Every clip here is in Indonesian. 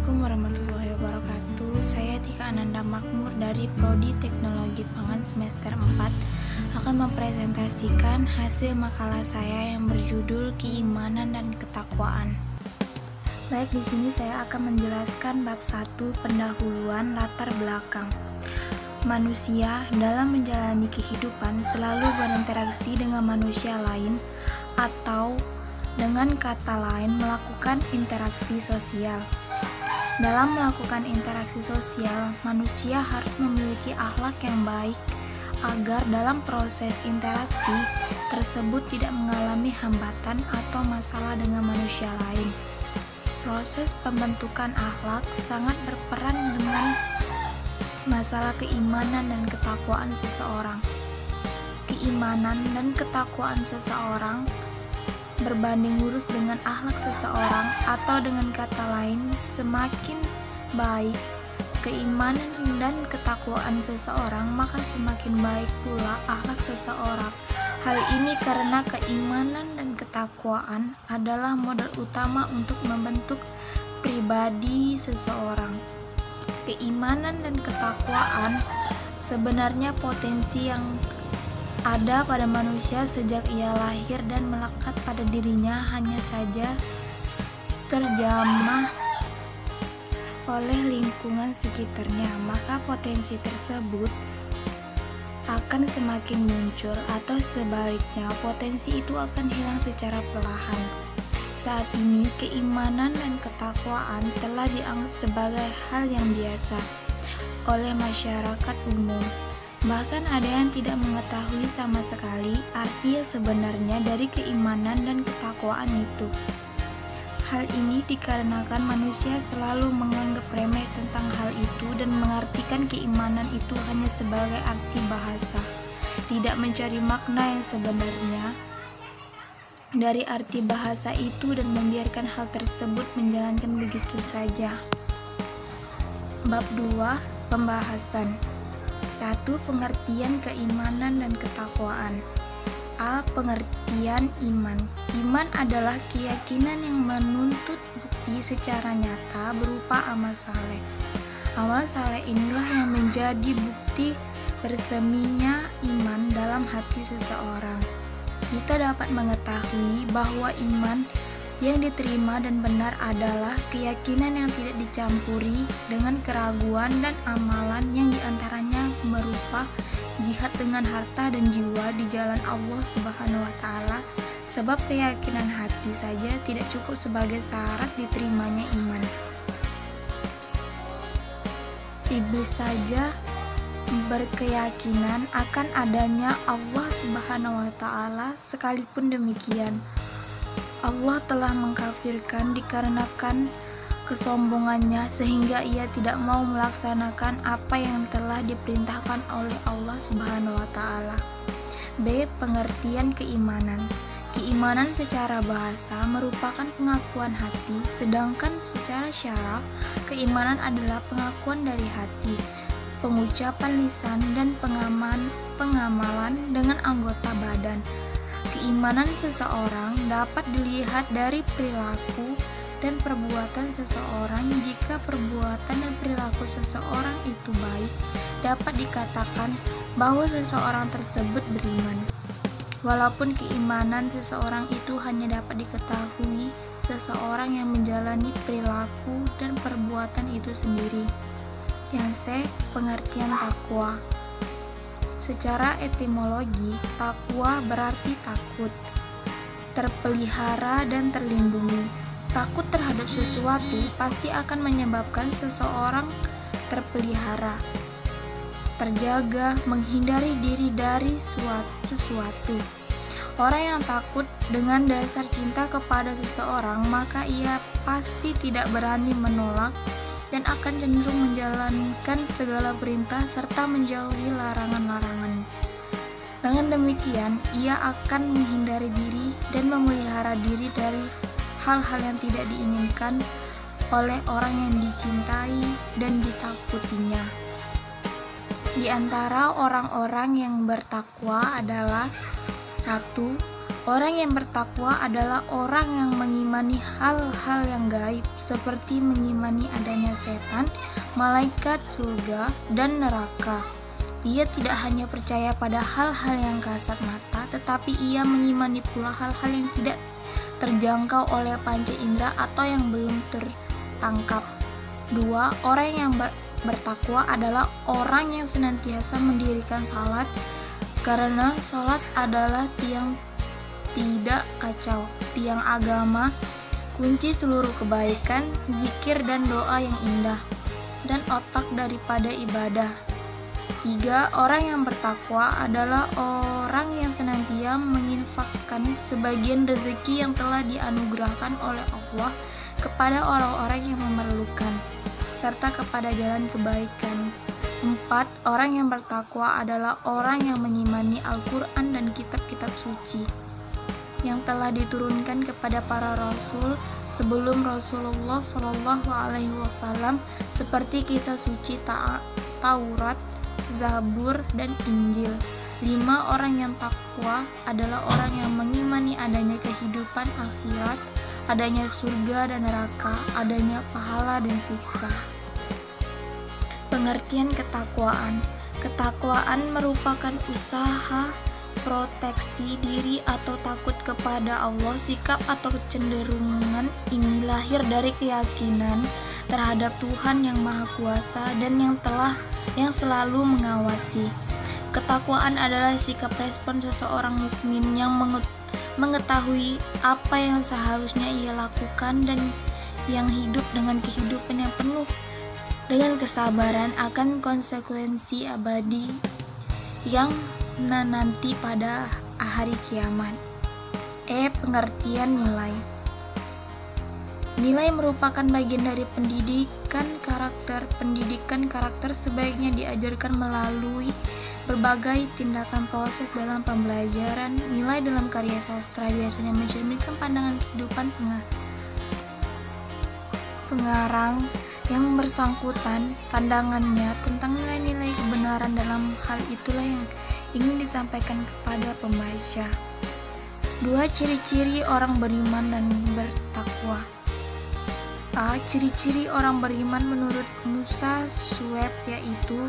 Assalamualaikum warahmatullahi wabarakatuh. Saya Tika Ananda Makmur dari Prodi Teknologi Pangan semester 4 akan mempresentasikan hasil makalah saya yang berjudul Keimanan dan Ketakwaan. Baik, di sini saya akan menjelaskan bab 1 pendahuluan latar belakang. Manusia dalam menjalani kehidupan selalu berinteraksi dengan manusia lain atau dengan kata lain melakukan interaksi sosial. Dalam melakukan interaksi sosial, manusia harus memiliki akhlak yang baik agar dalam proses interaksi tersebut tidak mengalami hambatan atau masalah dengan manusia lain. Proses pembentukan akhlak sangat berperan dengan masalah keimanan dan ketakwaan seseorang. Keimanan dan ketakwaan seseorang berbanding lurus dengan akhlak seseorang, atau dengan kata lain, semakin baik keimanan dan ketakwaan seseorang, maka semakin baik pula akhlak seseorang. Hal ini karena keimanan dan ketakwaan adalah modal utama untuk membentuk pribadi seseorang. Keimanan dan ketakwaan sebenarnya potensi yang ada pada manusia sejak ia lahir dan melekat pada dirinya, hanya saja terjamah oleh lingkungan sekitarnya, maka potensi tersebut akan semakin muncul, atau sebaliknya potensi itu akan hilang secara perlahan. Saat ini keimanan dan ketakwaan telah dianggap sebagai hal yang biasa oleh masyarakat umum. Bahkan ada yang tidak mengetahui sama sekali arti sebenarnya dari keimanan dan ketakwaan itu. Hal ini dikarenakan manusia selalu menganggap remeh tentang hal itu dan mengartikan keimanan itu hanya sebagai arti bahasa, tidak mencari makna yang sebenarnya dari arti bahasa itu dan membiarkan hal tersebut menjalankan begitu saja. Bab 2, pembahasan. 1. Pengertian keimanan dan ketakwaan. A. Pengertian iman. Iman adalah keyakinan yang menuntut bukti secara nyata berupa amal saleh. Amal saleh inilah yang menjadi bukti berseminya iman dalam hati seseorang. Kita dapat mengetahui bahwa iman yang diterima dan benar adalah keyakinan yang tidak dicampuri dengan keraguan dan amalan yang diantaranya berupa jihad dengan harta dan jiwa di jalan Allah Subhanahu wa Ta'ala, sebab keyakinan hati saja tidak cukup sebagai syarat diterimanya iman. Iblis saja berkeyakinan akan adanya Allah Subhanahu wa Ta'ala, sekalipun demikian Allah telah mengkafirkan dikarenakan kesombongannya, sehingga ia tidak mau melaksanakan apa yang telah diperintahkan oleh Allah Subhanahu wa Ta'ala. B. Pengertian keimanan. Keimanan secara bahasa merupakan pengakuan hati, sedangkan secara syara keimanan adalah pengakuan dari hati, pengucapan lisan, dan pengamalan dengan anggota badan. Keimanan seseorang dapat dilihat dari perilaku dan perbuatan seseorang. Jika perbuatan dan perilaku seseorang itu baik, dapat dikatakan bahwa seseorang tersebut beriman. Walaupun keimanan seseorang itu hanya dapat diketahui seseorang yang menjalani perilaku dan perbuatan itu sendiri. Yang C. Pengertian takwa. Secara etimologi, takwa berarti takut, terpelihara dan terlindungi. Takut terhadap sesuatu pasti akan menyebabkan seseorang terpelihara, terjaga, menghindari diri dari sesuatu. Orang yang takut dengan dasar cinta kepada seseorang, maka ia pasti tidak berani menolak dan akan cenderung menjalankan segala perintah serta menjauhi larangan-larangan. Dengan demikian, ia akan menghindari diri dan memelihara diri dari hal-hal yang tidak diinginkan oleh orang yang dicintai dan ditakutinya. Di antara orang-orang yang bertakwa adalah 1. Orang yang bertakwa adalah orang yang mengimani hal-hal yang gaib, seperti mengimani adanya setan, malaikat, surga, dan neraka. Ia tidak hanya percaya pada hal-hal yang kasat mata, tetapi ia mengimani pula hal-hal yang tidak terjangkau oleh panca indera atau yang belum tertangkap. 2. Orang yang bertakwa adalah orang yang senantiasa mendirikan salat, karena salat adalah tiang tidak kacau, tiang agama, kunci seluruh kebaikan, zikir dan doa yang indah, dan otak daripada ibadah. 3. Orang yang bertakwa adalah orang yang senantiasa menginfakkan sebagian rezeki yang telah dianugerahkan oleh Allah kepada orang-orang yang memerlukan, serta kepada jalan kebaikan. 4. Orang yang bertakwa adalah orang yang mengimani Al-Quran dan kitab-kitab suci yang telah diturunkan kepada para rasul sebelum Rasulullah SAW, seperti kisah suci Taurat, Zabur, dan Injil. 5. Orang yang takwa adalah orang yang mengimani adanya kehidupan akhirat, adanya surga dan neraka, adanya pahala dan siksa. Pengertian ketakwaan. Ketakwaan merupakan usaha proteksi diri atau takut kepada Allah. Sikap atau kecenderungan ini lahir dari keyakinan terhadap Tuhan yang Maha Kuasa dan yang selalu mengawasi. Ketakwaan adalah sikap respon seseorang mukmin yang mengetahui apa yang seharusnya ia lakukan dan yang hidup dengan kehidupan yang penuh dengan kesabaran akan konsekuensi abadi yang nanti pada hari kiamat. Pengertian nilai. Nilai merupakan bagian dari pendidikan karakter. Pendidikan karakter sebaiknya diajarkan melalui berbagai tindakan proses dalam pembelajaran. Nilai dalam karya sastra biasanya mencerminkan pandangan kehidupan pengarang yang bersangkutan. Pandangannya tentang nilai-nilai kebenaran dalam hal itulah yang ingin disampaikan kepada pembaca. 2. Ciri-ciri orang beriman dan bertakwa. Ciri-ciri orang beriman menurut Musa Sueb yaitu: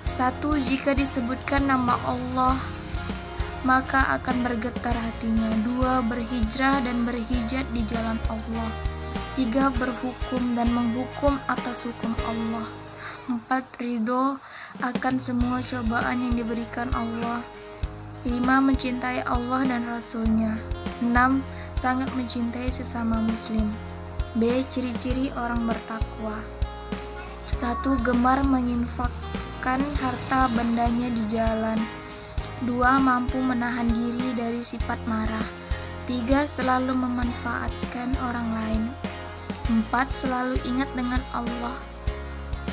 1. Jika disebutkan nama Allah maka akan bergetar hatinya. 2. Berhijrah dan berhijat di jalan Allah. 3. Berhukum dan menghukum atas hukum Allah. 4. Ridho akan semua cobaan yang diberikan Allah. 5. Mencintai Allah dan Rasul-Nya. 6. Sangat mencintai sesama muslim. Ciri-ciri orang bertakwa. 1. Gemar menginfakkan harta bendanya di jalan. 2. Mampu menahan diri dari sifat marah. 3. Selalu memanfaatkan orang lain. 4. Selalu ingat dengan Allah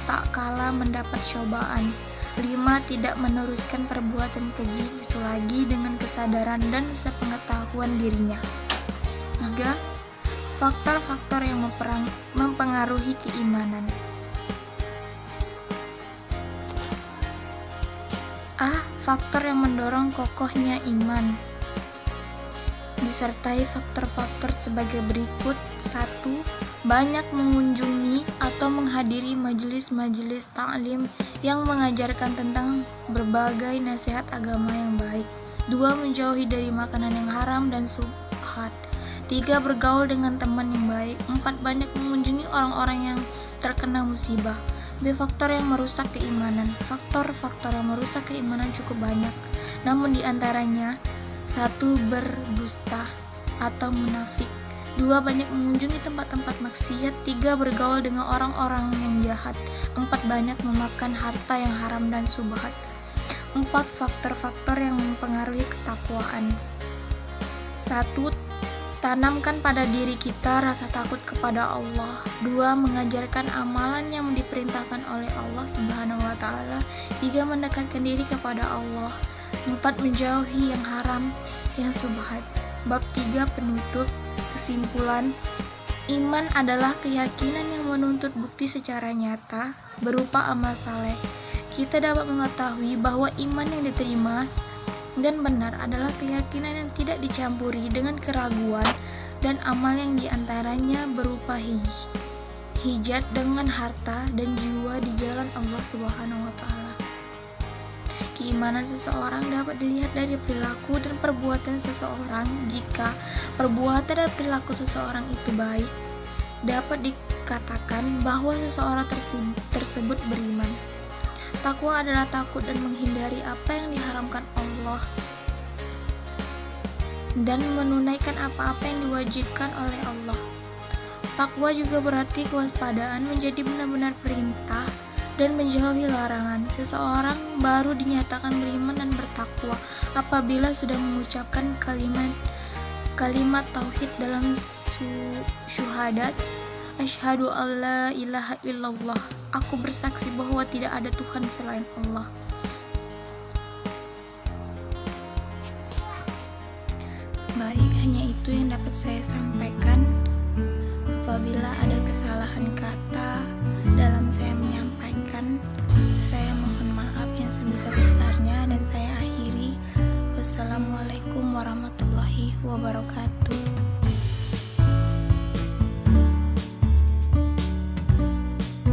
tak kala mendapat cobaan. 5. Tidak meneruskan perbuatan keji itu lagi dengan kesadaran dan sepengetahuan dirinya. 3. Faktor-faktor yang mempengaruhi keimanan. Faktor yang mendorong kokohnya iman disertai faktor-faktor sebagai berikut. 1. Banyak mengunjungi atau menghadiri majelis-majelis ta'lim yang mengajarkan tentang berbagai nasihat agama yang baik. 2. Menjauhi dari makanan yang haram dan subhat. 3. Bergaul dengan teman yang baik. 4. Banyak mengunjungi orang-orang yang terkena musibah. Faktor yang merusak keimanan. Faktor-faktor yang merusak keimanan cukup banyak, namun diantaranya: 1. Berdusta atau munafik. 2. Banyak mengunjungi tempat-tempat maksiat. 3. Bergaul dengan orang-orang yang jahat. 4. Banyak memakan harta yang haram dan subhat. 4. Faktor-faktor yang mempengaruhi ketakwaan. 1. Tanamkan pada diri kita rasa takut kepada Allah. 2. Mengajarkan amalan yang diperintahkan oleh Allah Subhanahu wa Ta'ala. 3. Mendekatkan diri kepada Allah. 4. Menjauhi yang haram, yang subhat. Bab 3 penutup. Kesimpulan: iman adalah keyakinan yang menuntut bukti secara nyata berupa amal saleh. Kita dapat mengetahui bahwa iman yang diterima dan benar adalah keyakinan yang tidak dicampuri dengan keraguan dan amal yang diantaranya berupa hijat dengan harta dan jiwa di jalan Allah Subhanahu wa Ta'ala. Keimanan seseorang dapat dilihat dari perilaku dan perbuatan seseorang. Jika perbuatan dan perilaku seseorang itu baik, dapat dikatakan bahwa seseorang tersebut beriman. Takwa adalah takut dan menghindari apa yang diharamkan Allah dan menunaikan apa-apa yang diwajibkan oleh Allah. Takwa juga berarti kewaspadaan menjadi benar-benar perintah dan menjauhi larangan. Seseorang baru dinyatakan beriman dan bertakwa apabila sudah mengucapkan kalimat tauhid dalam syuhadat, asyhadu alla ilaha illallah, aku bersaksi bahwa tidak ada Tuhan selain Allah. Baik, hanya itu yang dapat saya sampaikan. Apabila ada kesalahan kata dalam saya menyampaikan, saya mohon maaf yang sebesar-besarnya dan saya akhiri. Wassalamualaikum warahmatullahi wabarakatuh.